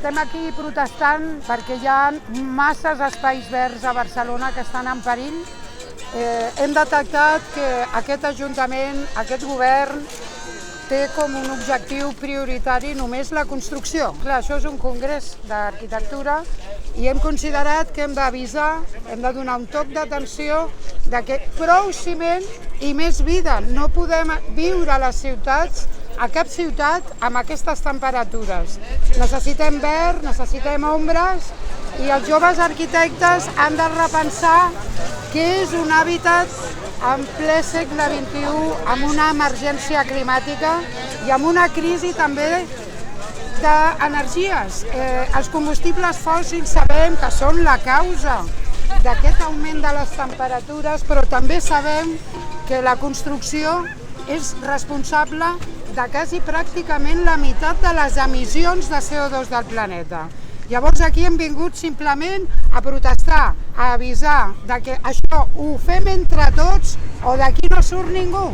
Estem aquí protestant perquè hi ha masses espais verds a Barcelona que estan en perill. Hem detectat que aquest Ajuntament, aquest govern, té com un objectiu prioritari només la construcció. Clar, això és un congrés d'arquitectura i hem considerat que hem d'avisar, hem de donar un toc d'atenció de que prou ciment i més vida. No podem viure a les ciutats, a cap ciutat, amb aquestes temperatures. Necessitem verd, necessitem ombres i els joves arquitectes han de repensar què és un hàbitat en ple segle XXI, amb una emergència climàtica i amb una crisi també d'energies. Els combustibles fòssils sabem que són la causa d'aquest augment de les temperatures, però també sabem que la construcció és responsable de quasi pràcticament la meitat de les emissions de CO2 del planeta. Llavors aquí hem vingut simplement a protestar, a avisar de que això ho fem entre tots o d'aquí no surt ningú.